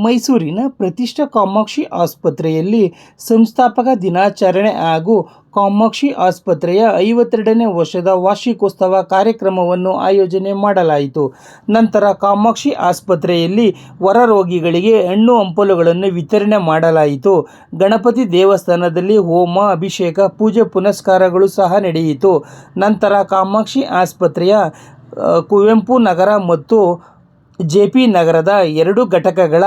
ಮೈಸೂರಿನ ಪ್ರತಿಷ್ಠಾ ಕಾಮಾಕ್ಷಿ ಆಸ್ಪತ್ರೆಯಲ್ಲಿ ಸಂಸ್ಥಾಪಕ ದಿನಾಚರಣೆ ಹಾಗೂ ಕಾಮಾಕ್ಷಿ ಆಸ್ಪತ್ರೆಯ 52ನೇ ವರ್ಷದ ವಾರ್ಷಿಕೋತ್ಸವ ಕಾರ್ಯಕ್ರಮವನ್ನು ಆಯೋಜನೆ ಮಾಡಲಾಯಿತು. ನಂತರ ಕಾಮಾಕ್ಷಿ ಆಸ್ಪತ್ರೆಯಲ್ಲಿ ಹೊರ ರೋಗಿಗಳಿಗೆ ಹಣ್ಣು ಹಂಪಲುಗಳನ್ನು ವಿತರಣೆ ಮಾಡಲಾಯಿತು. ಗಣಪತಿ ದೇವಸ್ಥಾನದಲ್ಲಿ ಹೋಮ, ಅಭಿಷೇಕ, ಪೂಜೆ ಪುನಸ್ಕಾರಗಳು ಸಹ ನಡೆಯಿತು. ನಂತರ ಕಾಮಾಕ್ಷಿ ಆಸ್ಪತ್ರೆಯ ಕುವೆಂಪು ನಗರ ಮತ್ತು ಜೆಪಿ ನಗರದ 2 ಘಟಕಗಳ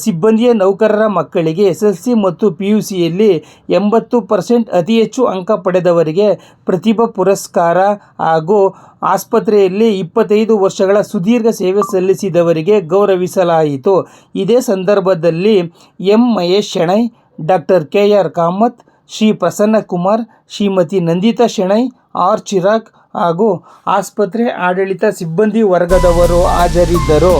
ಸಿಬ್ಬಂದಿಯ ನೌಕರರ ಮಕ್ಕಳಿಗೆ ಎಸ್ಎಸ್ಎಲ್ಸಿ ಮತ್ತು ಪಿಯುಸಿಯಲ್ಲಿ 80% ಅತಿ ಹೆಚ್ಚು ಅಂಕ ಪಡೆದವರಿಗೆ ಪ್ರತಿಭಾ ಪುರಸ್ಕಾರ ಹಾಗೂ ಆಸ್ಪತ್ರೆಯಲ್ಲಿ 25 ವರ್ಷಗಳ ಸುದೀರ್ಘ ಸೇವೆ ಸಲ್ಲಿಸಿದವರಿಗೆ ಗೌರವಿಸಲಾಯಿತು. ಇದೇ ಸಂದರ್ಭದಲ್ಲಿ M. Mahesh Shenoy, doctor K R. Kamath, Shri Prasannakumar, Shrimati Nandita Shenoy, R. Chirag ಹಾಗೂ ಆಸ್ಪತ್ರೆ ಆಡಳಿತ ಸಿಬ್ಬಂದಿ ವರ್ಗದವರು ಹಾಜರಿದ್ದರು.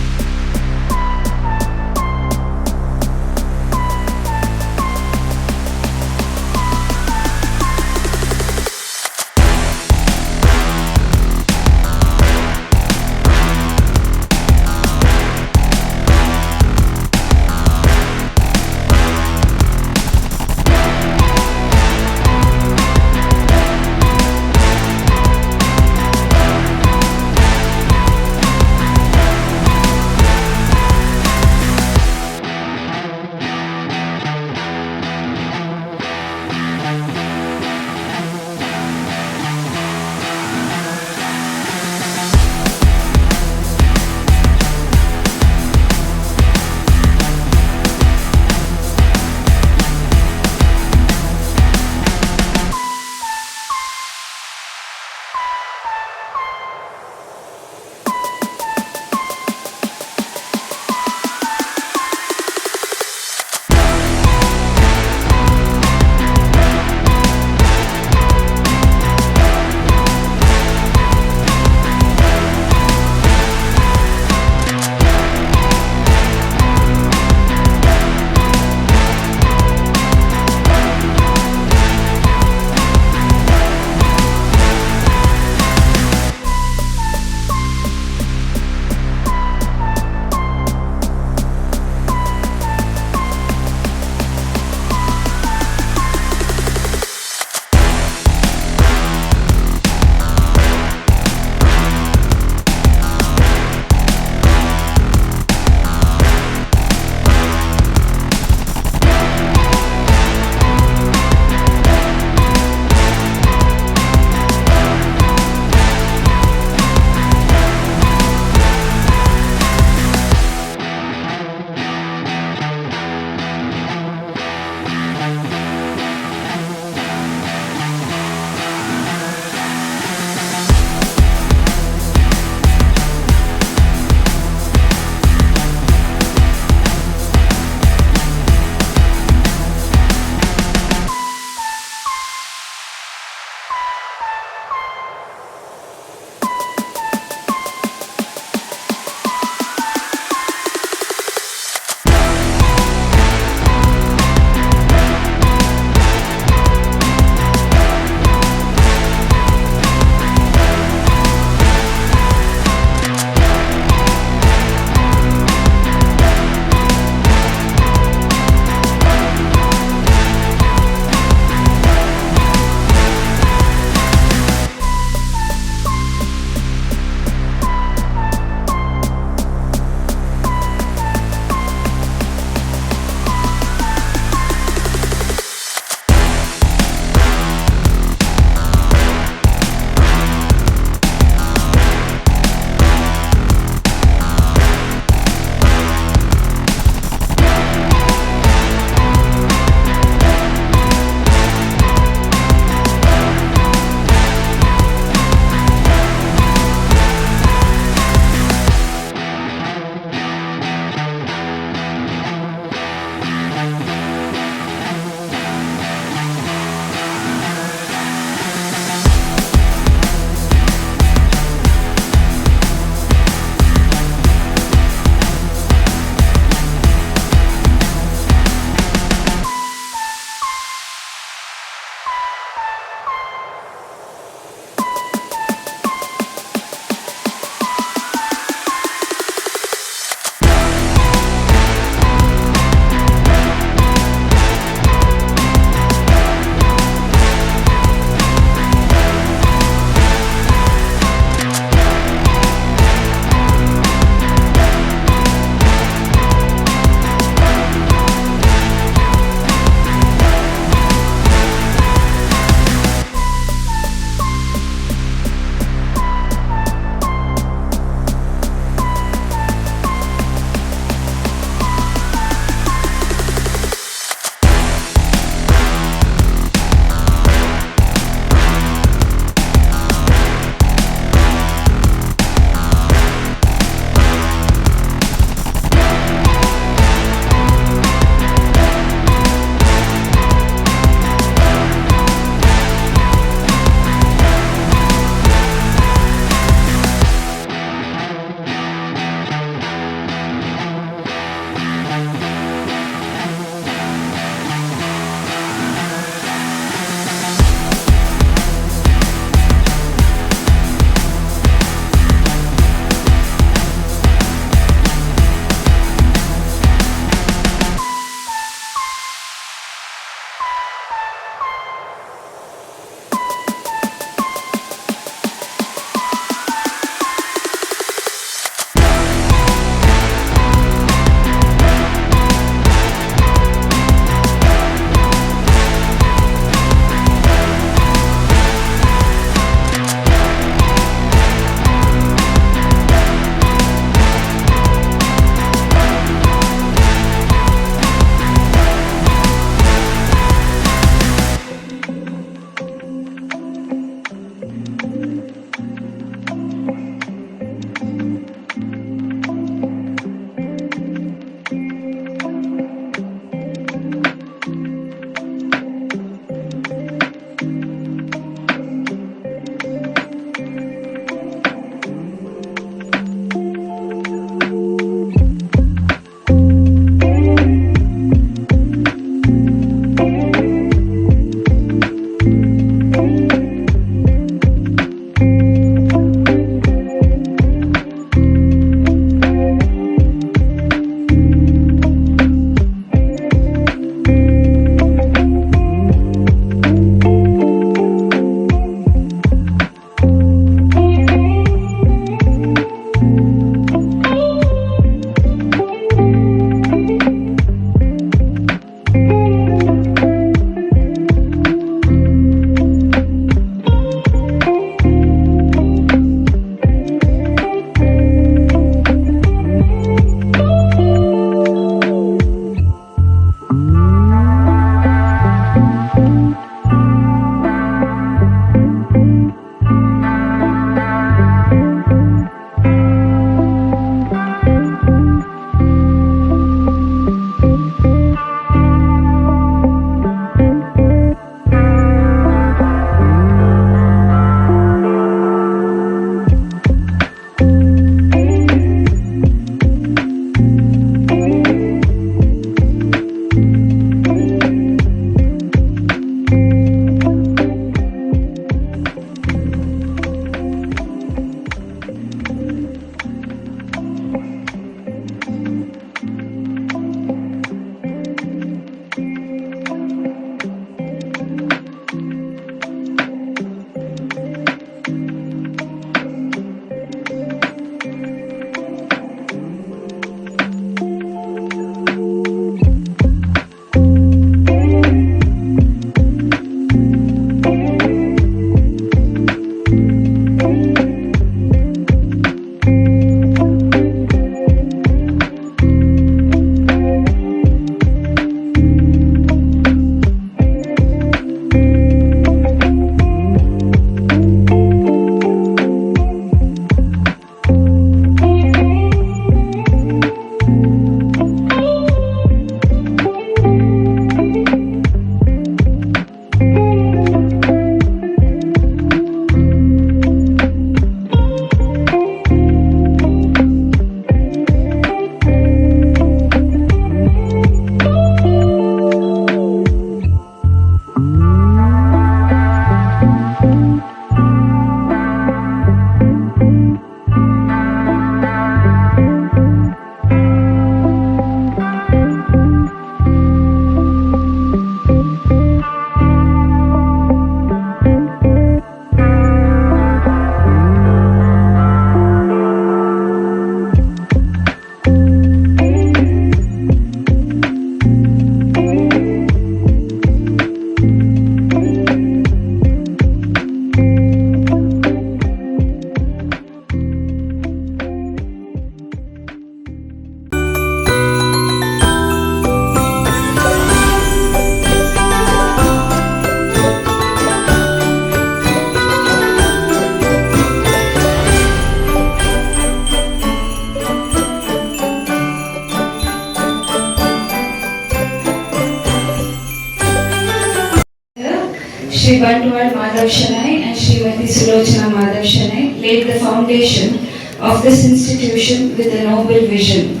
Shri Bandwal Madhav Shanai and Srimati Sulochana Madhav Shanai laid the foundation of this institution with a noble vision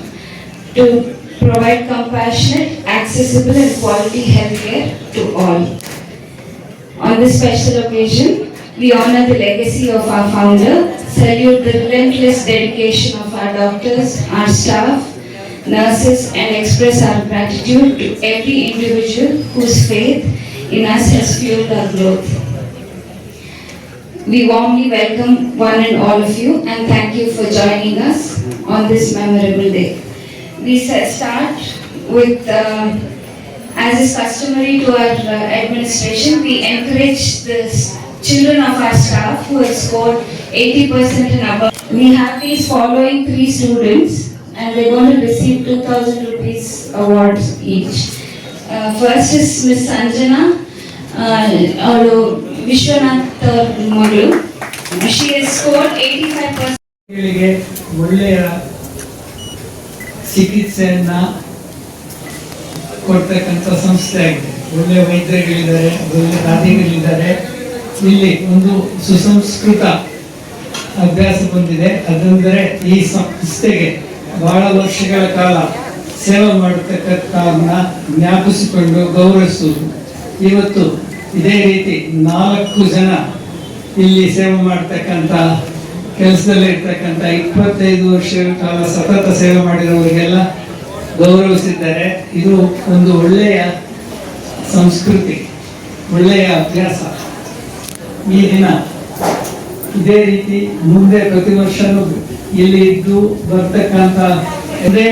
to provide compassionate, accessible and quality healthcare to all. On this special occasion, we honor the legacy of our founder, salute the relentless dedication of our doctors, our staff, nurses, and express our gratitude to every individual whose faith in us has fueled our growth. We warmly welcome one and all of you and thank you for joining us on this memorable day. We start with, as is customary to our administration, we encourage the children of our staff who have scored 80% and above. We have these following 3 students and they're going to receive 2,000 rupees awards each. First is Miss Sanjana Vishwanath Moglu. She has scored 85%. ಒಳ್ಳೆಯ ಚಿಕಿತ್ಸೆಯನ್ನ ಕೊಡ್ತಕ್ಕಂಥ ಸಂಸ್ಥೆ ಆಗಿದೆ. ಒಳ್ಳೆಯ ವೈದ್ಯರುಗಳಿದ್ದಾರೆ, ಒಳ್ಳೆಯ ದಾದಿಗಳಿದ್ದಾರೆ. ಇಲ್ಲಿ ಒಂದು ಸುಸಂಸ್ಕೃತ ಅಭ್ಯಾಸ ಬಂದಿದೆ. ಅದಂದರೆ ಈ ಸಂಸ್ಥೆಗೆ ಬಹಳ ವರ್ಷಗಳ ಕಾಲ ಸೇವೆ ಮಾಡತಕ್ಕಂಥವ್ರನ್ನ ಜ್ಞಾಪಿಸಿಕೊಂಡು ಗೌರವಿಸುವುದು. ಇವತ್ತು ಇದೇ ರೀತಿ 4 ಜನ ಇಲ್ಲಿ ಸೇವೆ ಮಾಡ್ತಕ್ಕಂಥ ಕೆಲಸದಲ್ಲಿರ್ತಕ್ಕಂಥ 25 ವರ್ಷಗಳ ಕಾಲ ಸತತ ಸೇವೆ ಮಾಡಿರೋರಿಗೆಲ್ಲ ಗೌರವಿಸಿದ್ದಾರೆ. ಇದು ಒಂದು ಒಳ್ಳೆಯ ಸಂಸ್ಕೃತಿ, ಒಳ್ಳೆಯ ಅಭ್ಯಾಸ. ಈ ದಿನ ಇದೇ ರೀತಿ ಮುಂದೆ ಪ್ರತಿ ವರ್ಷನೂ ಇಲ್ಲಿ ಇದ್ದು ಬರ್ತಕ್ಕಂಥ ಒಂದೇ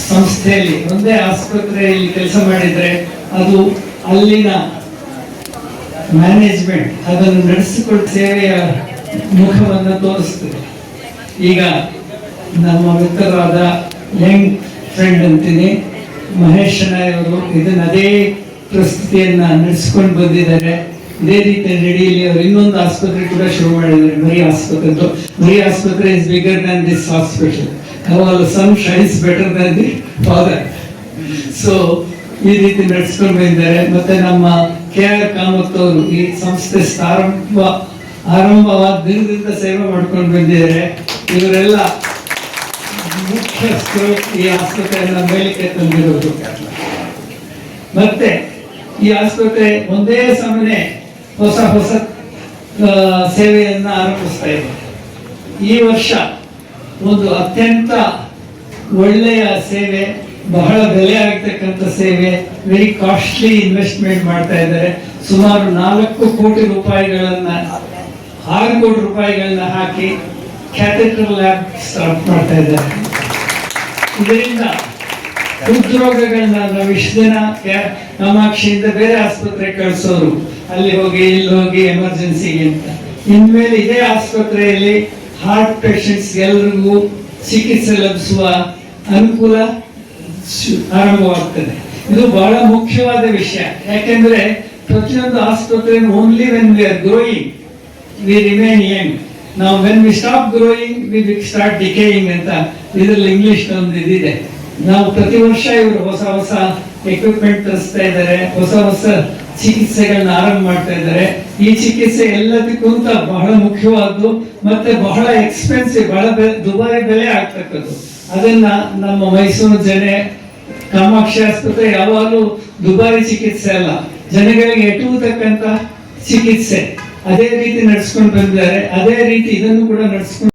ಸಂಸ್ಥೆಯಲ್ಲಿ, ಒಂದೇ ಆಸ್ಪತ್ರೆಯಲ್ಲಿ ಕೆಲಸ ಮಾಡಿದ್ರೆ ಅದು ಅಲ್ಲಿನ ಮ್ಯಾನೇಜ್ಮೆಂಟ್ ಅದನ್ನು ನಡೆಸಿಕೊಂಡು ಸೇವೆಯ ಮುಖವನ್ನು ತೋರಿಸ್ತದೆ. ಈಗ ನಮ್ಮ ಮಿತ್ರರಾದ ಯಂಗ್ ಫ್ರೆಂಡ್ ಅಂತೀನಿ ಮಹೇಶ್ ಅವರು ಇದನ್ನ ಅದೇ ಪ್ರಸ್ತುತಿಯನ್ನ ನಡೆಸಿಕೊಂಡು ಬಂದಿದ್ದಾರೆ. ಇದೇ ರೀತಿ ನಡೀಲಿ. ಅವರು ಇನ್ನೊಂದು ಆಸ್ಪತ್ರೆ ಕೂಡ ಶುರು ಮಾಡಿದ್ದಾರೆ, ಮರಿ ಆಸ್ಪತ್ರೆ. ಮರಿ ಆಸ್ಪತ್ರೆ is bigger than this hospital. ಅವರ son shines better than the father. So ಈ ರೀತಿ ನಡೆಸ್ಕೊಂಡು ಬಂದಿದ್ದಾರೆ. ಮತ್ತೆ ನಮ್ಮ KR ಕಾಮತ್ ಅವರು ಈ ಸಂಸ್ಥೆ ಆರಂಭವಾದ ದಿನದಿಂದ ಸೇವೆ ಮಾಡ್ಕೊಂಡು ಬಂದಿದ್ದಾರೆ. ಇವರೆಲ್ಲ ಮುಖ್ಯಸ್ಥರು ಈ ಆಸ್ಪತ್ರೆಯನ್ನ ಮೇಲಕ್ಕೆ ತಂದಿರೋದು. ಮತ್ತೆ ಈ ಆಸ್ಪತ್ರೆ ಒಂದೇ ಸಮನೆ ಹೊಸ ಸೇವೆಯನ್ನ ಆರಂಭಿಸ್ತಾ ಇದೆ. ಈ ವರ್ಷ ಒಂದು ಅತ್ಯಂತ ಒಳ್ಳೆಯ ಸೇವೆ, ಬಹಳ ಬೆಲೆ ಆಗ್ತಕ್ಕಂಥ ಸೇವೆ, ವೆರಿ ಕಾಸ್ಟ್ಲಿ ಇನ್ವೆಸ್ಟ್ಮೆಂಟ್ ಮಾಡ್ತಾ ಇದ್ದಾರೆ. ಸುಮಾರು 4 ಕೋಟಿ ರೂಪಾಯಿಗಳನ್ನ 6 ಕೋಟಿ ರೂಪಾಯಿಗಳನ್ನ ಹಾಕಿ ಕ್ಯಾಥೆಟರ್ ಲ್ಯಾಬ್ ಸ್ಟಾರ್ಟ್ ಮಾಡ್ತಾ ಇದ್ದಾರೆ. ಇದರಿಂದ ಹೃದ್ರೋಗಗಳನ್ನ ನಾವು ಇಷ್ಟು ದಿನ ಕಾಮಾಕ್ಷಿಯಿಂದ ಬೇರೆ ಆಸ್ಪತ್ರೆ ಕಳಿಸೋರು, ಅಲ್ಲಿ ಹೋಗಿ ಇಲ್ಲಿ ಹೋಗಿ ಎಮರ್ಜೆನ್ಸಿಗೆ ಅಂತ. ಇನ್ಮೇಲೆ ಇದೇ ಆಸ್ಪತ್ರೆಯಲ್ಲಿ ಹಾರ್ಟ್ ಪೇಷಂಟ್ಸ್ ಎಲ್ರಿಗೂ ಚಿಕಿತ್ಸೆ ಲಭಿಸುವ ಅನುಕೂಲ ಆರಂಭವಾಗ್ತದೆ. ಇದು ಬಹಳ ಮುಖ್ಯವಾದ ವಿಷಯ. ಯಾಕೆಂದ್ರೆ ಪ್ರತಿಯೊಂದು ಆಸ್ಪತ್ರೆ only when we are growing we remain young. ನಾವು when we stop growing we start decaying ಅಂತ ಇದರಲ್ಲಿ ಇಂಗ್ಲಿಷ್ ಒಂದು ಇದಿದೆ. ನಾವು ಪ್ರತಿ ವರ್ಷ ಇವರು ಹೊಸ ಎಕ್ವಿಪ್ಮೆಂಟ್ ತರಿಸ್ತಾ ಇದ್ದಾರೆ, ಹೊಸ ಚಿಕಿತ್ಸೆಗಳನ್ನ ಆರಂಭ ಮಾಡ್ತಾ ಇದ್ದಾರೆ. ಈ ಚಿಕಿತ್ಸೆ ಎಲ್ಲದಕ್ಕೂ ಬಹಳ ಮುಖ್ಯವಾದ್ದು ಮತ್ತೆ ಬಹಳ ಎಕ್ಸ್ಪೆನ್ಸಿವ್, ಬಹಳ ದುಬಾರಿ ಬೆಲೆ ಆಗ್ತಕ್ಕದ್ದು. ಅದನ್ನ ನಮ್ಮ ಮೈಸೂರು ಕಾಮಾಕ್ಷಿ ಆಸ್ಪತ್ರೆ ಯಾವಾಗಲೂ ದುಬಾರಿ ಚಿಕಿತ್ಸೆ ಅಲ್ಲ, ಜನಗಳಿಗೆ ಎಟುವುತಕ್ಕಂತ ಚಿಕಿತ್ಸೆ. ಅದೇ ರೀತಿ ನಡೆಸ್ಕೊಂಡು ಬಂದಿದ್ದಾರೆ. ಅದೇ ರೀತಿ ಇದನ್ನು ಕೂಡ ನಡೆಸ್ಕೊಂಡು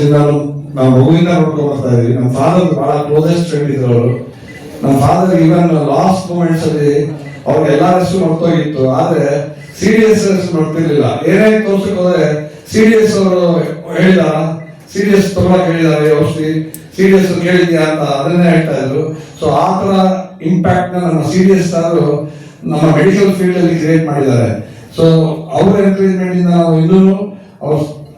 ವರ್ಷದಿಂದ ನಾವು ಮಗುವಿಂದ ನೋಡ್ಕೊಂಡು ಬರ್ತಾ ಇದೀವಿ. ನಮ್ಮ ಫಾದರ್ ಬಹಳ ಕ್ಲೋಸೆಸ್ಟ್ ಫ್ರೆಂಡ್ ಇದ್ರು ಅವರು. ನಮ್ಮ ಫಾದರ್ ಇವನ್ ಲಾಸ್ಟ್ ಮೂಮೆಂಟ್ಸ್ ಅಲ್ಲಿ ಅವ್ರಿಗೆ ಎಲ್ಲಾ ರೆಸ್ಟ್ ಮರ್ತೋಗಿತ್ತು, ಆದ್ರೆ CDS ಮಾಡ್ತಿರ್ಲಿಲ್ಲ. ಏನೇ ತೋರ್ಸಕ್ ಹೋದ್ರೆ CDS ಅವರು ಹೇಳಿದಾರ, CDS ತಗೊಳಕ್ ಹೇಳಿದಾರೆ, ಔಷಧಿ CDS ಕೇಳಿದ್ಯಾ ಅಂತ ಅದನ್ನೇ ಹೇಳ್ತಾ ಇದ್ರು. ಸೊ ಆ ತರ ಇಂಪ್ಯಾಕ್ಟ್ ನ ನಮ್ಮ CDS ಅವರು ನಮ್ಮ ಮೆಡಿಕಲ್ ಫೀಲ್ಡ್ ಅಲ್ಲಿ ಕ್ರಿಯೇಟ್ ಮಾಡಿದ್ದಾರೆ. ಸೊ ಅವ್ರ ಎನ್ಕರೇಜ್ಮೆಂಟ್ ಇಂದ ನಾವು ಇನ್ನೂ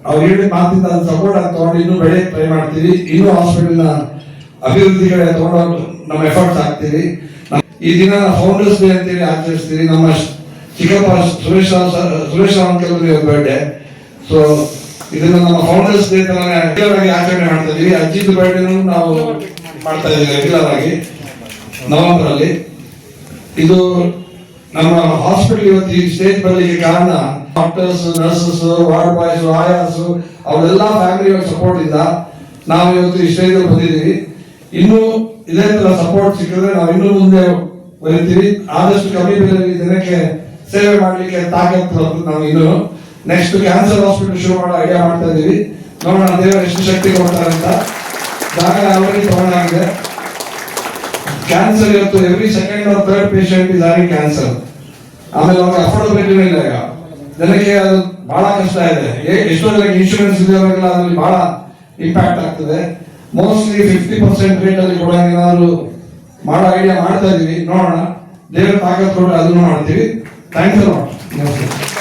ಅವ್ರು ಹೇಳಿದ ಮಾತಿಂದ ಸಪೋರ್ಟ್ ಆಗಿ ತಗೊಂಡು ಇನ್ನೂ ಬೆಳೆಯಕ್ಕೆ ಟ್ರೈ ಮಾಡ್ತೀವಿ. ಇನ್ನೂ ಹಾಸ್ಪಿಟಲ್ ನ ಅಭಿವೃದ್ಧಿ ಕಡೆ ತಗೊಂಡು ನಮ್ಮ ಎಫರ್ಟ್ಸ್ ಹಾಕ್ತೀವಿ. ಈ ದಿನ ಫೌಂಡರ್ಸ್ ಡೇ ಅಂತೇಳಿ ಆಚರಿಸ್ತೀವಿ. ನಮ್ಮ ಚಿಕ್ಕಪ್ಪ ಸುರೇಶ್ ರಾವ್ ಕೆಲವರಿಗೆ ಬರ್ಡೇ. ಸೊ ಇದನ್ನ ನಮ್ಮ ಫೌಂಡರ್ಸ್ ಡೇ ರೆಗ್ಯುಲರ್ ಆಗಿ ಆಚರಣೆ ಮಾಡ್ತಾ ಇದೀವಿ. ಅಜ್ಜಿದ್ ಬರ್ಡೇನು ನಾವು ಮಾಡ್ತಾ ಇದೀವಿ ರೆಗ್ಯುಲರ್ ಆಗಿ ನವೆಂಬರ್ ಅಲ್ಲಿ. ಇದು ನಮ್ಮ ಹಾಸ್ಪಿಟಲ್ ಇವತ್ತು ಈ ಸ್ಟೇಜ್ ಬರಲಿಕ್ಕೆ ಕಾರಣ ಡಾಕ್ಟರ್ಸ್, ನರ್ಸಸ್, ವಾರ್ಡ್ ಬಾಯ್ಸ್, ಆಯಾಸ್ ಅವರೆಲ್ಲ ಫ್ಯಾಮಿಲಿ ಸಪೋರ್ಟ್ ಇಂದ ನಾವು ಇವತ್ತು ಈ ಸ್ಟೇಜ್ ಬಂದಿದ್ದೀವಿ. ಇನ್ನು ಇದೇ ತರ ಸಪೋರ್ಟ್ ಸಿಕ್ಕಿದ್ರೆ ನಾವು ಇನ್ನೂ ಮುಂದೆ ಬರೀತೀವಿ. ಆದಷ್ಟು ಕಮ್ಮಿ ಬೆಲೆಯಲ್ಲಿ ಜನಕ್ಕೆ ಸೇವೆ ಮಾಡಲಿಕ್ಕೆ ತಾಕತ್ತು ನಾವು ಇನ್ನು ನೆಕ್ಸ್ಟ್ ಕ್ಯಾನ್ಸರ್ ಹಾಸ್ಪಿಟಲ್ ಶುರು ಮಾಡೋ ಐಡಿಯಾ ಮಾಡ್ತಾ ಇದೀವಿ. ನೋಡೋಣ ದೇವರು ಎಷ್ಟು ಶಕ್ತಿ ಕೊಡ್ತಾರೆ ಅಂತ. ಜಾಗ ಆಲ್ರೆಡಿ ತಗೊಂಡಾಗಿದೆ. ಕ್ಯಾನ್ಸರ್ ಇವತ್ತು every second R third patient is having cancer. ಆಮೇಲೆ ಅವ್ರಿಗೆ ಅಫೋರ್ಡಬಿಲಿಟಿನೂ ಇಲ್ಲ. ಈಗ ಜನಕ್ಕೆ ಅದು ಬಹಳ ಕಷ್ಟ ಇದೆ. ಎಷ್ಟೋ ಜನಕ್ಕೆ ಇನ್ಶೂರೆನ್ಸ್ ಇದೆಯವರೆಲ್ಲ ಅದರಲ್ಲಿ ಬಹಳ ಇಂಪ್ಯಾಕ್ಟ್ ಆಗ್ತದೆ. ಮೋಸ್ಟ್ಲಿ 50% ರೇಟ್ ಅಲ್ಲಿ ಕೂಡ ಏನಾದ್ರು ಮಾಡೋ ಐಡಿಯಾ ಮಾಡ್ತಾ ಇದೀವಿ. ನೋಡೋಣ ದೇವರ ತಾಕತ್ತು ಕೊಟ್ಟರೆ ಅದನ್ನು ಮಾಡ್ತೀವಿ. Thanks a lot. ನಮಸ್ತೆ.